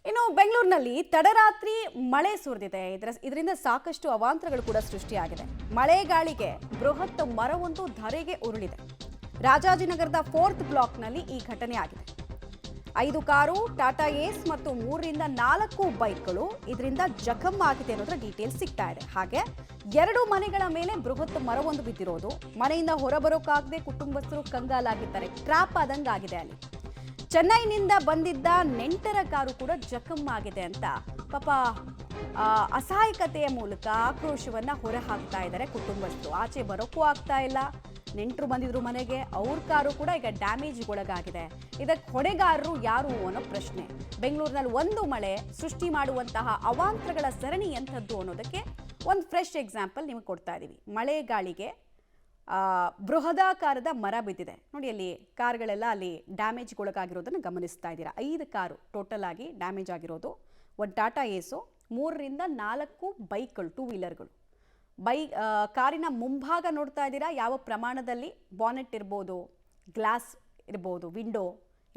ಇನ್ನು ಬೆಂಗಳೂರಿನಲ್ಲಿ ತಡರಾತ್ರಿ ಮಳೆ ಸುರಿದಿದೆ. ಇದರಿಂದ ಸಾಕಷ್ಟು ಅವಾಂತರಗಳು ಕೂಡ ಸೃಷ್ಟಿಯಾಗಿದೆ. ಮಳೆಗಾಳಿಗೆ ಬೃಹತ್ ಮರವೊಂದು ಧರೆಗೆ ಉರುಳಿದೆ. ರಾಜಾಜಿನಗರದ 4th ಬ್ಲಾಕ್ನಲ್ಲಿ ಈ ಘಟನೆ ಆಗಿದೆ. 5 ಕಾರು, ಟಾಟಾ ಏಸ್ ಮತ್ತು 3ರಿಂದ 4 ಬೈಕ್ಗಳು ಇದರಿಂದ ಜಖಂ ಆಗಿದೆ ಅನ್ನೋದ್ರ ಡೀಟೇಲ್ಸ್ ಸಿಗ್ತಾ ಇದೆ. ಹಾಗೆ 2 ಮನೆಗಳ ಮೇಲೆ ಬೃಹತ್ ಮರವೊಂದು ಬಿದ್ದಿರೋದು, ಮನೆಯಿಂದ ಹೊರಬರೋಕ್ಕಾಗದೆ ಕುಟುಂಬಸ್ಥರು ಕಂಗಾಲಾಗಿದ್ದಾರೆ. ಟ್ರಾಪ್ ಆದಂಗೆ ಆಗಿದೆ. ಅಲ್ಲಿ ಚೆನ್ನೈನಿಂದ ಬಂದಿದ್ದ ನೆಂಟರ ಕಾರು ಕೂಡ ಜಖಂ ಆಗಿದೆ ಅಂತ ಪಾಪ ಅಸಹಾಯಕತೆಯ ಮೂಲಕ ಆಕ್ರೋಶವನ್ನ ಹೊರ ಹಾಕ್ತಾ ಇದ್ದಾರೆ ಕುಟುಂಬಸ್ಥರು. ಆಚೆ ಬರೋಕ್ಕೂ ಆಗ್ತಾ ಇಲ್ಲ. ನೆಂಟರು ಬಂದಿದ್ರು ಮನೆಗೆ, ಅವ್ರ ಕಾರು ಕೂಡ ಈಗ ಡ್ಯಾಮೇಜ್ಗೊಳಗಾಗಿದೆ. ಇದಕ್ಕೆ ಹೊಣೆಗಾರರು ಯಾರು ಅನ್ನೋ ಪ್ರಶ್ನೆ. ಬೆಂಗಳೂರಿನಲ್ಲಿ ಒಂದು ಮಳೆ ಸೃಷ್ಟಿ ಮಾಡುವಂತಹ ಅವಾಂತರಗಳ ಸರಣಿ ಎಂಥದ್ದು ಅನ್ನೋದಕ್ಕೆ ಒಂದು ಫ್ರೆಶ್ ಎಕ್ಸಾಂಪಲ್ ನಿಮಗೆ ಕೊಡ್ತಾ ಇದ್ದೀವಿ. ಮಳೆಗಾಳಿಗೆ ಬೃಹದಾಕಾರದ ಮರ ಬಿದ್ದಿದೆ ನೋಡಿ. ಅಲ್ಲಿ ಕಾರ್ಗಳೆಲ್ಲ ಅಲ್ಲಿ ಡ್ಯಾಮೇಜ್ಗೊಳಗಾಗಿರೋದನ್ನು ಗಮನಿಸ್ತಾ ಇದ್ದೀರಾ. 5 ಕಾರು ಟೋಟಲ್ ಆಗಿ ಡ್ಯಾಮೇಜ್ ಆಗಿರೋದು, ಒಂದು ಟಾಟಾ ಏಸು, 3ರಿಂದ 4 ಬೈಕ್ಗಳು, 2 ವೀಲರ್ಗಳು. ಕಾರಿನ ಮುಂಭಾಗ ನೋಡ್ತಾ ಇದ್ದೀರಾ ಯಾವ ಪ್ರಮಾಣದಲ್ಲಿ ಬಾನೆಟ್ ಇರ್ಬೋದು, ಗ್ಲಾಸ್ ಇರ್ಬೋದು, ವಿಂಡೋ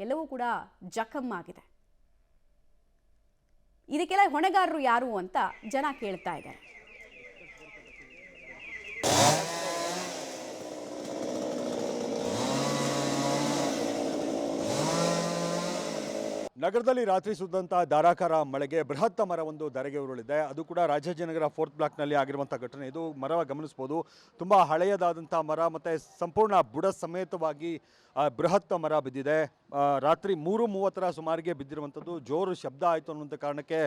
ಎಲ್ಲವೂ ಕೂಡ ಜಖಂ ಆಗಿದೆ. ಇದಕ್ಕೆಲ್ಲ ಹೊಣೆಗಾರರು ಯಾರು ಅಂತ ಜನ ಕೇಳ್ತಾ ಇದ್ದಾರೆ. ನಗರದಲ್ಲಿ ರಾತ್ರಿ ಸುರಿದಂತಹ ಧಾರಾಕಾರ ಮಳೆಗೆ ಬೃಹತ್ ಮರವೊಂದು ಧರೆಗೆ ಉರುಳಿದೆ. ಅದು ಕೂಡ ರಾಜಾಜಿನಗರ 4th ಬ್ಲಾಕ್ನಲ್ಲಿ ಆಗಿರುವಂಥ ಘಟನೆ. ಇದು ಮರ ಗಮನಿಸ್ಬೋದು, ತುಂಬ ಹಳೆಯದಾದಂಥ ಮರ ಮತ್ತು ಸಂಪೂರ್ಣ ಬುಡ ಸಮೇತವಾಗಿ ಬೃಹತ್ ಮರ ಬಿದ್ದಿದೆ. ರಾತ್ರಿ 3:30 ಸುಮಾರಿಗೆ ಬಿದ್ದಿರುವಂಥದ್ದು. ಜೋರು ಶಬ್ದ ಆಯಿತು ಅನ್ನುವಂಥ ಕಾರಣಕ್ಕೆ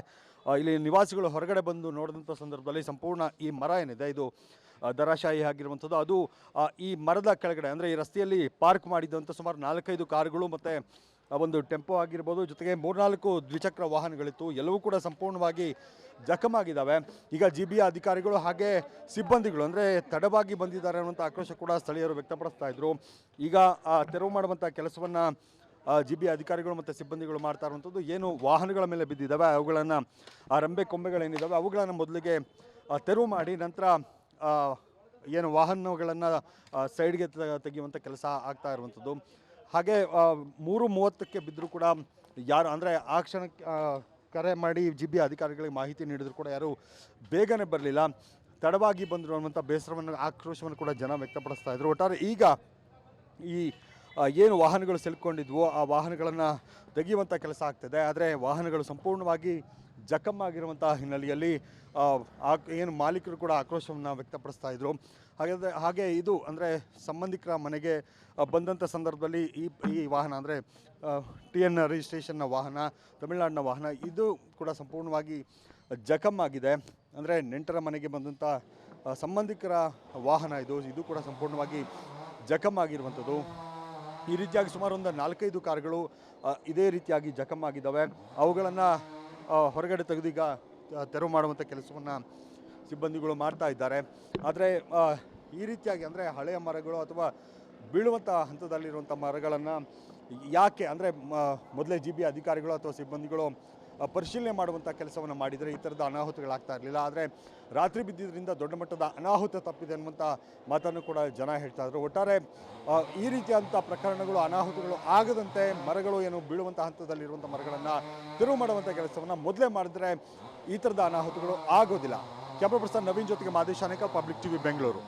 ಇಲ್ಲಿ ನಿವಾಸಿಗಳು ಹೊರಗಡೆ ಬಂದು ನೋಡಿದಂಥ ಸಂದರ್ಭದಲ್ಲಿ ಸಂಪೂರ್ಣ ಈ ಮರ ಏನಿದೆ ಇದು ಧರಾಶಾಹಿ ಆಗಿರುವಂಥದ್ದು. ಅದು ಈ ಮರದ ಕೆಳಗಡೆ ಅಂದರೆ ಈ ರಸ್ತೆಯಲ್ಲಿ ಪಾರ್ಕ್ ಮಾಡಿದ್ದಂಥ ಸುಮಾರು 4-5 ಕಾರುಗಳು ಮತ್ತು ಒಂದು ಟೆಂಪೋ ಆಗಿರ್ಬೋದು, ಜೊತೆಗೆ 3-4 ದ್ವಿಚಕ್ರ ವಾಹನಗಳಿತ್ತು. ಎಲ್ಲವೂ ಕೂಡ ಸಂಪೂರ್ಣವಾಗಿ ಜಖಮಾಗಿದ್ದಾವೆ. ಈಗ GBA ಅಧಿಕಾರಿಗಳು ಹಾಗೆ ಸಿಬ್ಬಂದಿಗಳು ಅಂದರೆ ತಡವಾಗಿ ಬಂದಿದ್ದಾರೆ ಅನ್ನುವಂಥ ಆಕ್ರೋಶ ಕೂಡ ಸ್ಥಳೀಯರು ವ್ಯಕ್ತಪಡಿಸ್ತಾ ಇದ್ರು. ಈಗ ತೆರವು ಮಾಡುವಂಥ ಕೆಲಸವನ್ನು GBA ಅಧಿಕಾರಿಗಳು ಮತ್ತು ಸಿಬ್ಬಂದಿಗಳು ಮಾಡ್ತಾ ಇರುವಂಥದ್ದು. ಏನು ವಾಹನಗಳ ಮೇಲೆ ಬಿದ್ದಿದ್ದಾವೆ ಅವುಗಳನ್ನು, ಆ ರಂಬೆ ಕೊಂಬೆಗಳೇನಿದ್ದಾವೆ ಅವುಗಳನ್ನು ಮೊದಲಿಗೆ ತೆರವು ಮಾಡಿ ನಂತರ ಏನು ವಾಹನಗಳನ್ನು ಸೈಡ್ಗೆ ತೆಗೆಯುವಂಥ ಕೆಲಸ ಆಗ್ತಾ ಇರುವಂಥದ್ದು. ಹಾಗೆ 3:30ಕ್ಕೆ ಬಿದ್ದರೂ ಕೂಡ ಯಾರು ಅಂದರೆ ಆ ಕ್ಷಣಕ್ಕೆ ಕರೆ ಮಾಡಿ GBA ಅಧಿಕಾರಿಗಳಿಗೆ ಮಾಹಿತಿ ನೀಡಿದ್ರು ಕೂಡ ಯಾರು ಬೇಗನೆ ಬರಲಿಲ್ಲ. ತಡವಾಗಿ ಬಂದರು ಅನ್ನುವಂಥ ಬೇಸರವನ್ನು, ಆಕ್ರೋಶವನ್ನು ಕೂಡ ಜನ ವ್ಯಕ್ತಪಡಿಸ್ತಾ ಇದ್ರು. ಒಟ್ಟಾರೆ ಈಗ ಈ ಏನು ವಾಹನಗಳು ಸೆಲ್ಕೊಂಡಿದ್ವು ಆ ವಾಹನಗಳನ್ನು ತೆಗೆಯುವಂಥ ಕೆಲಸ ಆಗ್ತದೆ. ಆದರೆ ವಾಹನಗಳು ಸಂಪೂರ್ಣವಾಗಿ ಜಖಂ ಆಗಿರುವಂಥ ಹಿನ್ನೆಲೆಯಲ್ಲಿ ಏನು ಮಾಲೀಕರು ಕೂಡ ಆಕ್ರೋಶವನ್ನು ವ್ಯಕ್ತಪಡಿಸ್ತಾ ಇದ್ರು. ಹಾಗೆ ಇದು ಅಂದರೆ ಸಂಬಂಧಿಕರ ಮನೆಗೆ ಬಂದಂಥ ಸಂದರ್ಭದಲ್ಲಿ ಈ ವಾಹನ ಅಂದರೆ TN ರಿಜಿಸ್ಟ್ರೇಷನ್ನ ವಾಹನ, ತಮಿಳುನಾಡಿನ ವಾಹನ, ಇದು ಕೂಡ ಸಂಪೂರ್ಣವಾಗಿ ಜಖಂ ಆಗಿದೆ. ಅಂದರೆ ನೆಂಟರ ಮನೆಗೆ ಬಂದಂಥ ಸಂಬಂಧಿಕರ ವಾಹನ ಇದು ಕೂಡ ಸಂಪೂರ್ಣವಾಗಿ ಜಖಂ ಆಗಿರುವಂಥದ್ದು. ಈ ರೀತಿಯಾಗಿ ಸುಮಾರು ಒಂದು 4-5 ಕಾರುಗಳು ಇದೇ ರೀತಿಯಾಗಿ ಜಖಂ ಆಗಿದ್ದಾವೆ. ಅವುಗಳನ್ನು ಹೊರಗಡೆ ತೆಗೆದೀಗ ತೆರವು ಮಾಡುವಂಥ ಕೆಲಸವನ್ನು ಸಿಬ್ಬಂದಿಗಳು ಮಾಡ್ತಾ ಇದ್ದಾರೆ. ಆದರೆ ಈ ರೀತಿಯಾಗಿ ಅಂದರೆ ಹಳೆಯ ಮರಗಳು ಅಥವಾ ಬೀಳುವಂಥ ಹಂತದಲ್ಲಿರುವಂಥ ಮರಗಳನ್ನು ಯಾಕೆ ಅಂದರೆ ಮೊದಲೇ GBA ಅಧಿಕಾರಿಗಳು ಅಥವಾ ಸಿಬ್ಬಂದಿಗಳು ಪರಿಶೀಲನೆ ಮಾಡುವಂಥ ಕೆಲಸವನ್ನು ಮಾಡಿದರೆ ಈ ಥರದ ಅನಾಹುತಗಳಾಗ್ತಾ ಇರಲಿಲ್ಲ. ಆದರೆ ರಾತ್ರಿ ಬಿದ್ದಿದ್ದರಿಂದ ದೊಡ್ಡ ಮಟ್ಟದ ಅನಾಹುತ ತಪ್ಪಿದೆ ಅನ್ನುವಂಥ ಮಾತನ್ನು ಕೂಡ ಜನ ಹೇಳ್ತಾ ಇದ್ರು. ಒಟ್ಟಾರೆ ಈ ರೀತಿಯಾದಂಥ ಪ್ರಕರಣಗಳು, ಅನಾಹುತಗಳು ಆಗದಂತೆ ಮರಗಳು ಏನು ಬೀಳುವಂಥ ಹಂತದಲ್ಲಿರುವಂಥ ಮರಗಳನ್ನು ತೆರವು ಮಾಡುವಂಥ ಕೆಲಸವನ್ನು ಮೊದಲೇ ಮಾಡಿದ್ರೆ ಈ ಥರದ ಅನಾಹುತಗಳು ಆಗೋದಿಲ್ಲ. ಕ್ಯಾಮ್ರಾ ಪರ್ಸನ್ ನವೀನ್ ಜೊತೆಗೆ ಮಾದೇಶ್ ಆನೇಕಲ್, ಪಬ್ಲಿಕ್ TV, ಬೆಂಗಳೂರು.